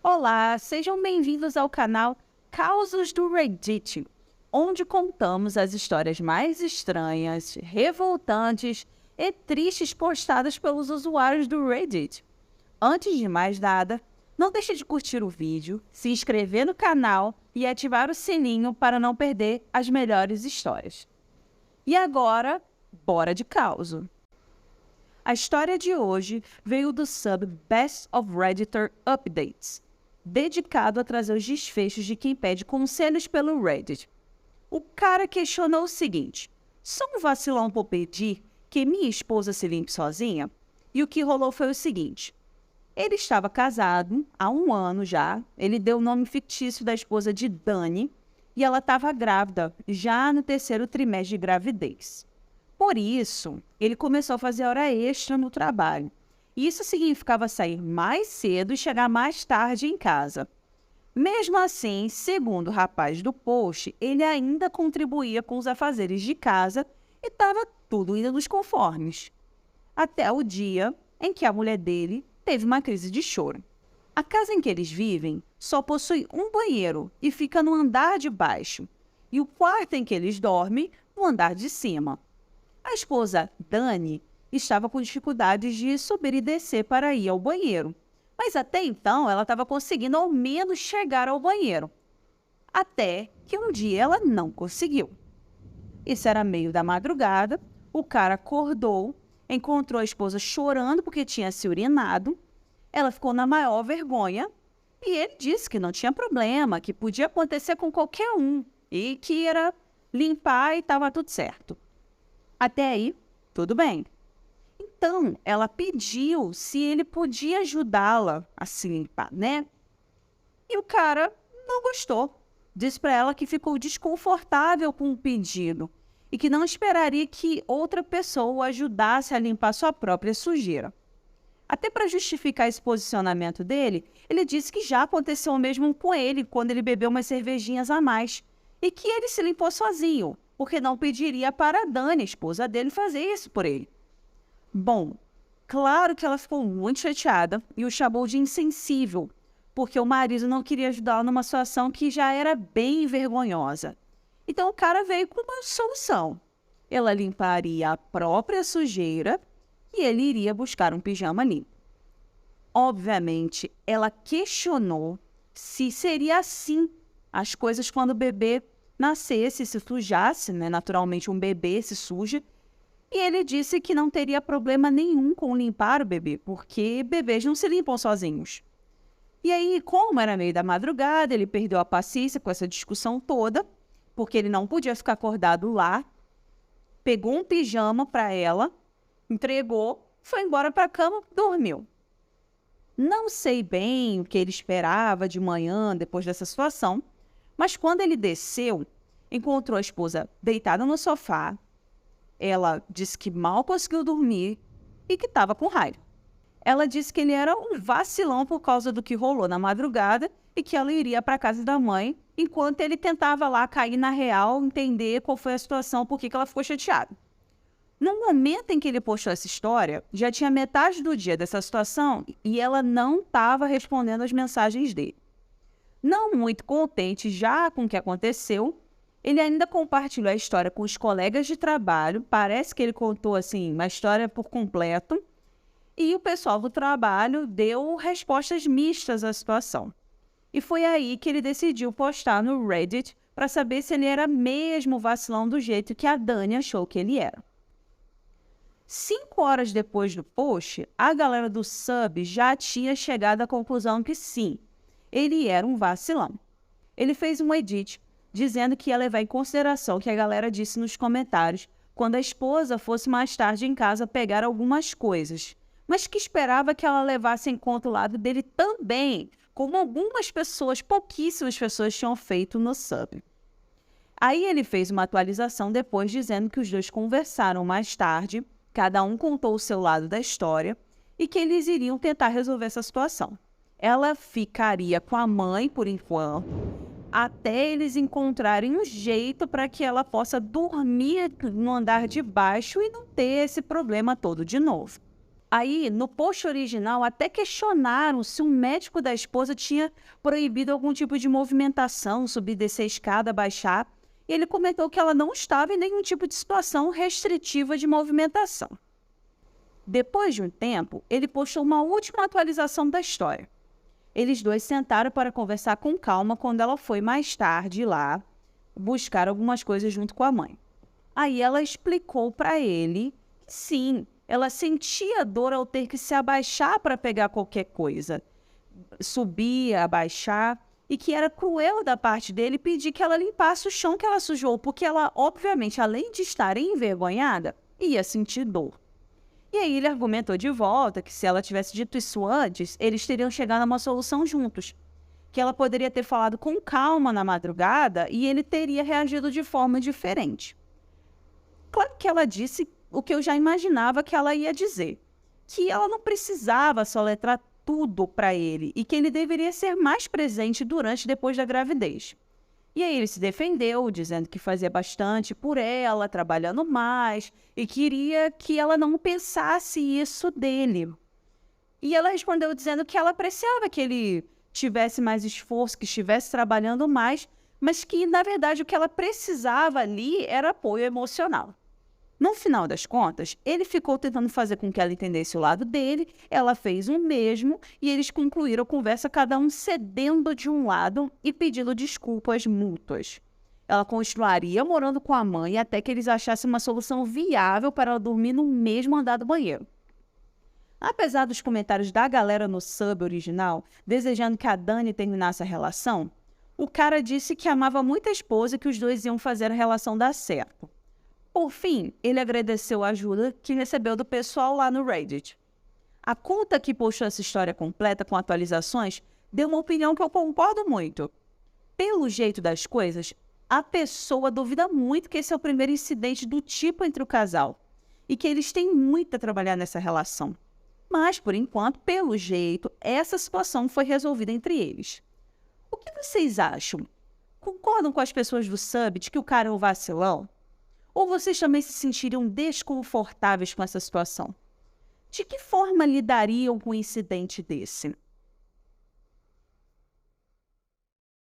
Olá, sejam bem-vindos ao canal Causos do Reddit, onde contamos as histórias mais estranhas, revoltantes e tristes postadas pelos usuários do Reddit. Antes de mais nada, não deixe de curtir o vídeo, se inscrever no canal e ativar o sininho para não perder as melhores histórias. E agora, bora de causo! A história de hoje veio do sub Best of Redditor Updates, dedicado a trazer os desfechos de quem pede conselhos pelo Reddit. O cara questionou o seguinte: sou um vacilão por pedir que minha esposa se limpe sozinha? E o que rolou foi o seguinte: ele estava casado há 1 ano já, ele deu o nome fictício da esposa de Dani, e ela estava grávida, já no 3º trimestre de gravidez. Por isso, ele começou a fazer hora extra no trabalho. Isso significava sair mais cedo e chegar mais tarde em casa. Mesmo assim, segundo o rapaz do post, ele ainda contribuía com os afazeres de casa e estava tudo indo nos conformes. Até o dia em que a mulher dele teve uma crise de choro. A casa em que eles vivem só possui um banheiro e fica no andar de baixo, e o quarto em que eles dormem no andar de cima. A esposa, Dani, estava com dificuldades de subir e descer para ir ao banheiro, mas até então ela estava conseguindo ao menos chegar ao banheiro. Até que um dia ela não conseguiu. Isso era meio da madrugada, o cara acordou, encontrou a esposa chorando porque tinha se urinado, ela ficou na maior vergonha e ele disse que não tinha problema, que podia acontecer com qualquer um e que era limpar e estava tudo certo. Até aí, tudo bem. Então, ela pediu se ele podia ajudá-la a se limpar, né? E o cara não gostou. Disse para ela que ficou desconfortável com o pedido e que não esperaria que outra pessoa o ajudasse a limpar sua própria sujeira. Até para justificar esse posicionamento dele, ele disse que já aconteceu o mesmo com ele quando ele bebeu umas cervejinhas a mais e que ele se limpou sozinho, porque não pediria para a Dani, a esposa dele, fazer isso por ele. Bom, claro que ela ficou muito chateada e o chamou de insensível, porque o marido não queria ajudá-la numa situação que já era bem vergonhosa. Então o cara veio com uma solução. Ela limparia a própria sujeira e ele iria buscar um pijama limpo. Obviamente, ela questionou se seria assim as coisas quando o bebê nascesse, se sujasse, né? Naturalmente um bebê se suja. E ele disse que não teria problema nenhum com limpar o bebê, porque bebês não se limpam sozinhos. E aí, como era meio da madrugada, ele perdeu a paciência com essa discussão toda, porque ele não podia ficar acordado lá, pegou um pijama para ela, entregou, foi embora para a cama, dormiu. Não sei bem o que ele esperava de manhã depois dessa situação, mas quando ele desceu, encontrou a esposa deitada no sofá. Ela disse que mal conseguiu dormir e que estava com raiva. Ela disse que ele era um vacilão por causa do que rolou na madrugada e que ela iria para a casa da mãe, enquanto ele tentava lá cair na real, entender qual foi a situação, por que ela ficou chateada. No momento em que ele postou essa história, já tinha metade do dia dessa situação e ela não estava respondendo as mensagens dele. Não muito contente já com o que aconteceu, ele ainda compartilhou a história com os colegas de trabalho, parece que ele contou assim uma história por completo, e o pessoal do trabalho deu respostas mistas à situação. E foi aí que ele decidiu postar no Reddit para saber se ele era mesmo vacilão do jeito que a Dani achou que ele era. 5 horas depois do post, a galera do sub já tinha chegado à conclusão que sim, ele era um vacilão. Ele fez um edit dizendo que ia levar em consideração o que a galera disse nos comentários quando a esposa fosse mais tarde em casa pegar algumas coisas, mas que esperava que ela levasse em conta o lado dele também, como algumas pessoas, pouquíssimas pessoas tinham feito no sub. Aí ele fez uma atualização depois dizendo que os dois conversaram mais tarde, cada um contou o seu lado da história e que eles iriam tentar resolver essa situação. Ela ficaria com a mãe por enquanto, até eles encontrarem um jeito para que ela possa dormir no andar de baixo e não ter esse problema todo de novo. Aí, no post original, até questionaram se o médico da esposa tinha proibido algum tipo de movimentação, subir, descer a escada, baixar. E ele comentou que ela não estava em nenhum tipo de situação restritiva de movimentação. Depois de um tempo, ele postou uma última atualização da história. Eles dois sentaram para conversar com calma quando ela foi mais tarde lá buscar algumas coisas junto com a mãe. Aí ela explicou para ele que sim, ela sentia dor ao ter que se abaixar para pegar qualquer coisa, subir, abaixar, e que era cruel da parte dele pedir que ela limpasse o chão que ela sujou, porque ela, obviamente, além de estar envergonhada, ia sentir dor. E aí ele argumentou de volta que se ela tivesse dito isso antes, eles teriam chegado a uma solução juntos, que ela poderia ter falado com calma na madrugada e ele teria reagido de forma diferente. Claro que ela disse o que eu já imaginava que ela ia dizer, que ela não precisava soletrar tudo para ele e que ele deveria ser mais presente durante e depois da gravidez. E aí ele se defendeu, dizendo que fazia bastante por ela, trabalhando mais, e queria que ela não pensasse isso dele. E ela respondeu dizendo que ela apreciava que ele tivesse mais esforço, que estivesse trabalhando mais, mas que, na verdade, o que ela precisava ali era apoio emocional. No final das contas, ele ficou tentando fazer com que ela entendesse o lado dele, ela fez o mesmo e eles concluíram a conversa, cada um cedendo de um lado e pedindo desculpas mútuas. Ela continuaria morando com a mãe até que eles achassem uma solução viável para ela dormir no mesmo andar do banheiro. Apesar dos comentários da galera no sub original, desejando que a Dani terminasse a relação, o cara disse que amava muito a esposa e que os dois iam fazer a relação dar certo. Por fim, ele agradeceu a ajuda que recebeu do pessoal lá no Reddit. A conta que postou essa história completa com atualizações deu uma opinião que eu concordo muito. Pelo jeito das coisas, a pessoa duvida muito que esse é o primeiro incidente do tipo entre o casal e que eles têm muito a trabalhar nessa relação. Mas, por enquanto, pelo jeito, essa situação foi resolvida entre eles. O que vocês acham? Concordam com as pessoas do sub de que o cara é um vacilão? Ou vocês também se sentiriam desconfortáveis com essa situação? De que forma lidariam com um incidente desse?